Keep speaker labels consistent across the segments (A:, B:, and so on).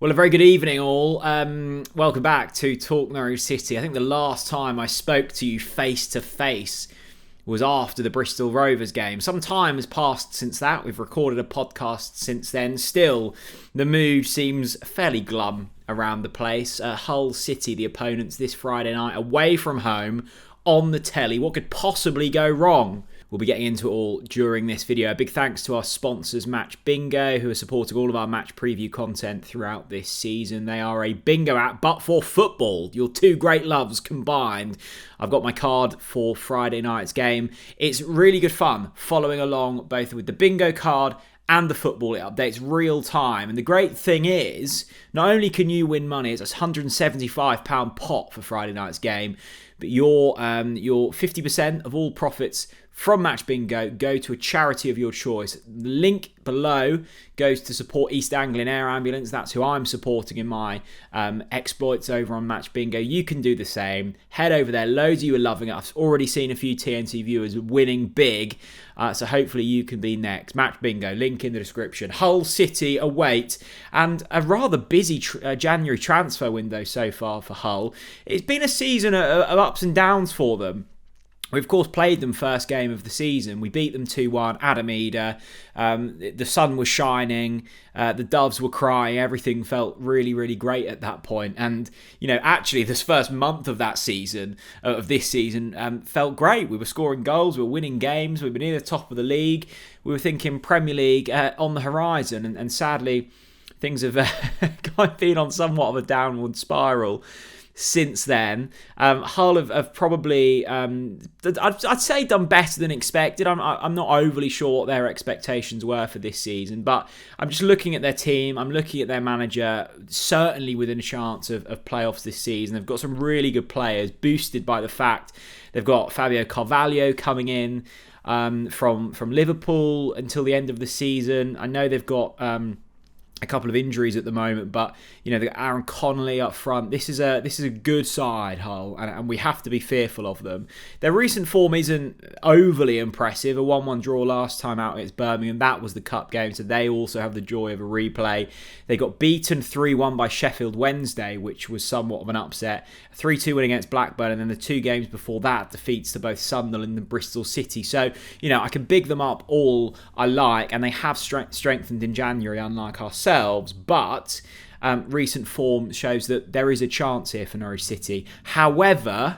A: Well, a very good evening, all. Welcome back to Talk Norwich City. I think the last time I spoke to you face to face was after the Bristol Rovers game. Some time has passed since that. We've recorded a podcast since then. Still, the mood seems fairly glum around the place. Hull City, the opponents this Friday night, away from home on the telly. What could possibly go wrong? We'll be getting into it all during this video. A big thanks to our sponsors, Match Bingo, who are supporting all of our match preview content throughout this season. They are a bingo app, but for football. Your two great loves combined. I've got my card for Friday night's game. It's really good fun following along both with the bingo card and the football. It updates real time. And the great thing is, not only can you win money, it's a £175 pot for Friday night's game, but your 50% of all profits from Match Bingo go to a charity of your choice. The link below goes to support East Anglian Air Ambulance. That's who I'm supporting in my exploits over on Match Bingo. You can do the same. Head over there. Loads of you are loving it. I've already seen a few TNT viewers winning big. So hopefully you can be next. Match Bingo, link in the description. Hull City await, and a rather busy January transfer window so far for Hull. It's been a season of ups and downs for them. We, of course, played them first game of the season. We beat them 2-1, Adam Eder. The sun was shining. The doves were crying. Everything felt really, really great at that point. And, actually, this first month of that season, felt great. We were scoring goals. We were winning games. We were near the top of the league. We were thinking Premier League on the horizon. And sadly, things have been on somewhat of a downward spiral since then. Hull have probably, I'd say, done better than expected. I'm not overly sure what their expectations were for this season, but I'm just looking at their team. I'm looking at their manager, certainly within a chance of playoffs this season. They've got some really good players, boosted by the fact they've got Fabio Carvalho coming in from Liverpool until the end of the season. I know they've got a couple of injuries at the moment, but they've got Aaron Connolly up front. This is a good side, Hull, and we have to be fearful of them. Their recent form isn't overly impressive. A 1-1 draw last time out against Birmingham. That was the cup game, so they also have the joy of a replay. They got beaten 3-1 by Sheffield Wednesday, which was somewhat of an upset. A 3-2 win against Blackburn, and then the two games before that, defeats to both Sunderland and Bristol City. So, I can big them up all I like, and they have strengthened in January, unlike ourselves. But recent form shows that there is a chance here for Norwich City. However,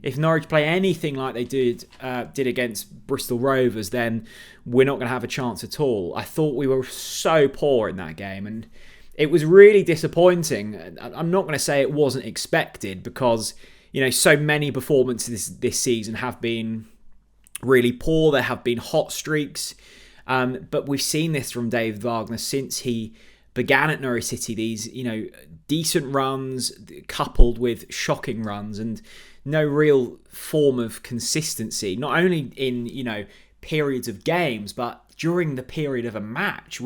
A: if Norwich play anything like they did against Bristol Rovers, then we're not going to have a chance at all. I thought we were so poor in that game, and it was really disappointing. I'm not going to say it wasn't expected, because so many performances this season have been really poor. There have been hot streaks. But we've seen this from David Wagner since he began at Norwich City. These, decent runs coupled with shocking runs, and no real form of consistency, not only in, periods of games, but during the period of a match.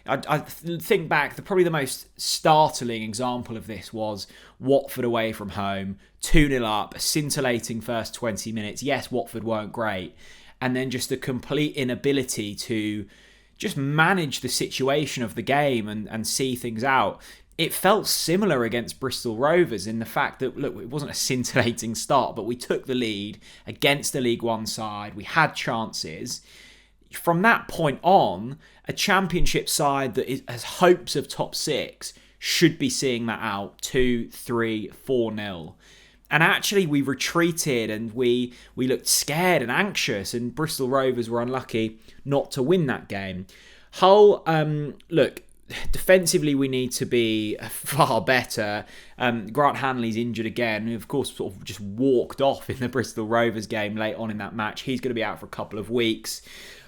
A: I think back, probably the most startling example of this was Watford away from home, 2-0 up, a scintillating first 20 minutes. Yes, Watford weren't great. And then just a complete inability to just manage the situation of the game and see things out. It felt similar against Bristol Rovers in the fact that, look, it wasn't a scintillating start, but we took the lead against the League One side. We had chances. From that point on, a Championship side that has hopes of top six should be seeing that out 2, 3, 4-0. And actually, we retreated and we looked scared and anxious, and Bristol Rovers were unlucky not to win that game. Hull, look, defensively we need to be far better. Grant Hanley's injured again, who of course sort of just walked off in the Bristol Rovers game late on in that match. He's going to be out for a couple of weeks.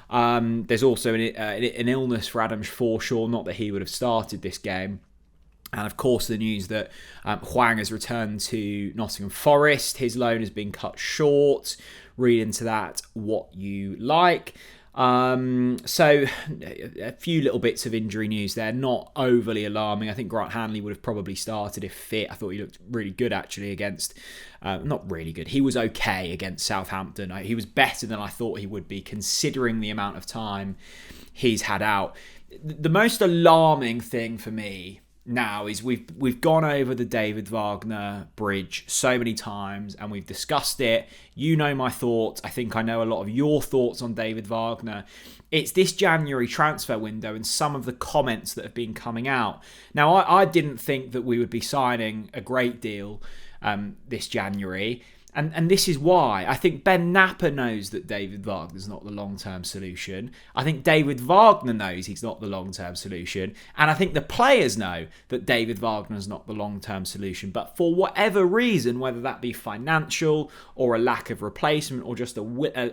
A: There's also an illness for Adam Forshaw, not that he would have started this game. And of course, the news that Hwang has returned to Nottingham Forest. His loan has been cut short. Read into that what you like. So a few little bits of injury news there, not overly alarming. I think Grant Hanley would have probably started if fit. I thought he looked really good actually against, not really good. He was okay against Southampton. He was better than I thought he would be, considering the amount of time he's had out. The most alarming thing for me now is we've gone over the David Wagner bridge so many times and we've discussed it. You know my thoughts. I think I know a lot of your thoughts on David Wagner. It's this January transfer window and some of the comments that have been coming out. Now, I didn't think that we would be signing a great deal this January. And this is why. I think Ben Napper knows that David Wagner's not the long-term solution. I think David Wagner knows he's not the long-term solution. And I think the players know that David Wagner's not the long-term solution. But for whatever reason, whether that be financial or a lack of replacement or just a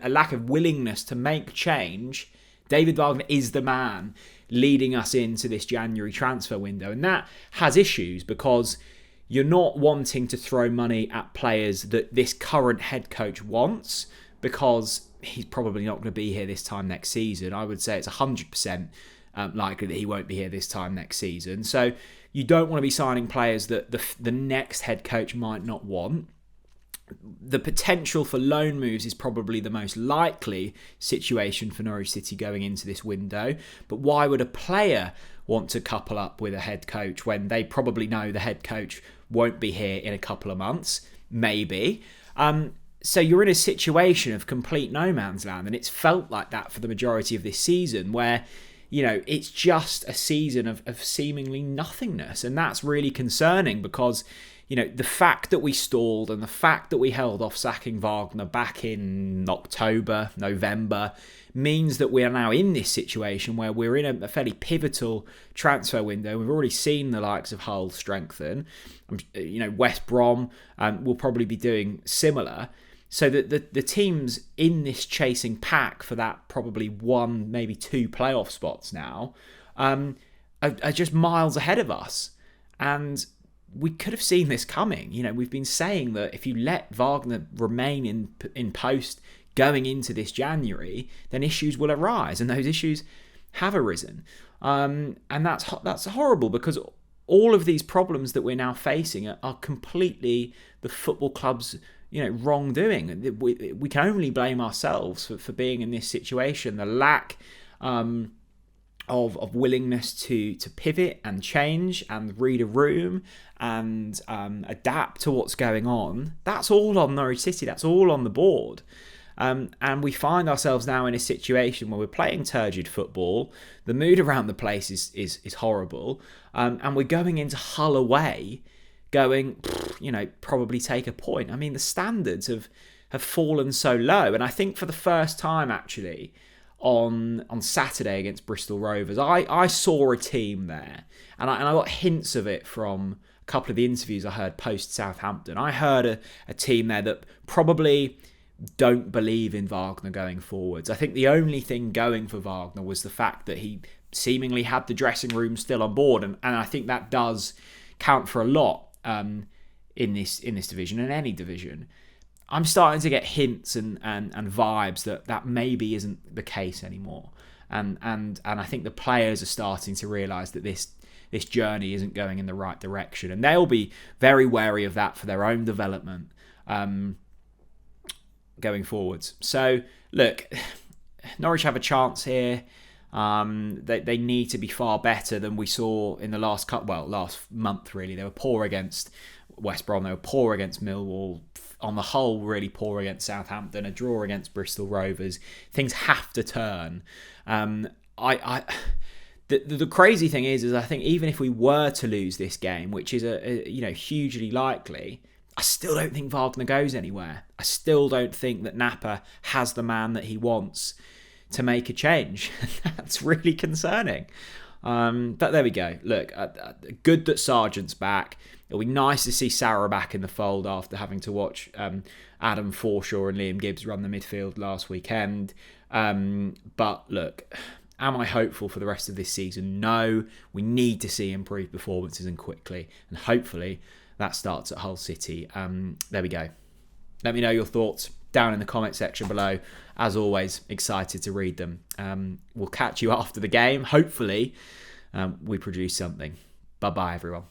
A: lack of willingness to make change, David Wagner is the man leading us into this January transfer window. And that has issues because you're not wanting to throw money at players that this current head coach wants because he's probably not going to be here this time next season. I would say it's 100% likely that he won't be here this time next season. So you don't want to be signing players that the next head coach might not want. The potential for loan moves is probably the most likely situation for Norwich City going into this window. But why would a player want to couple up with a head coach when they probably know the head coach won't be here in a couple of months? Maybe. So you're in a situation of complete no man's land, and it's felt like that for the majority of this season where, you know, it's just a season of seemingly nothingness. And that's really concerning because, you know, the fact that we stalled and the fact that we held off sacking Wagner back in October, November, means that we are now in this situation where we're in a fairly pivotal transfer window. We've already seen the likes of Hull strengthen. You know, West Brom will probably be doing similar. So that the teams in this chasing pack for that probably 1, maybe 2 playoff spots now are just miles ahead of us. And we could have seen this coming. You know, we've been saying that if you let Wagner remain in post going into this January, then issues will arise, and those issues have arisen. And that's horrible because all of these problems that we're now facing are completely the football club's, you know, wrongdoing. We can only blame ourselves for being in this situation. The lack of willingness to pivot and change and read a room and adapt to what's going on. That's all on Norwich City. That's all on the board. And we find ourselves now in a situation where we're playing turgid football. The mood around the place is horrible. And we're going into Hull away going, you know, probably take a point. I mean, the standards have fallen so low. And I think for the first time, actually, on Saturday against Bristol Rovers, I saw a team there. And I got hints of it from a couple of the interviews I heard post Southampton. I heard a team there that probably don't believe in Wagner going forwards. I think the only thing going for Wagner was the fact that he seemingly had the dressing room still on board, and I think that does count for a lot in this division and any division. I'm starting to get hints and vibes that maybe isn't the case anymore, and I think the players are starting to realise that this journey isn't going in the right direction, and they'll be very wary of that for their own development going forwards. So look, Norwich have a chance here. They need to be far better than we saw in the last month really. They were poor against West Brom, they were poor against Millwall, on the whole really poor against Southampton, a draw against Bristol Rovers. Things have to turn. The crazy thing is I think even if we were to lose this game, which is hugely likely, I still don't think Wagner goes anywhere. I still don't think that Napper has the man that he wants to make a change. That's really concerning. But there we go. Look, good that Sargent's back. It'll be nice to see Sarah back in the fold after having to watch Adam Forshaw and Liam Gibbs run the midfield last weekend. But look, am I hopeful for the rest of this season? No. We need to see improved performances and quickly. And hopefully that starts at Hull City. There we go. Let me know your thoughts down in the comment section below. As always, excited to read them. We'll catch you after the game. Hopefully, we produce something. Bye-bye, everyone.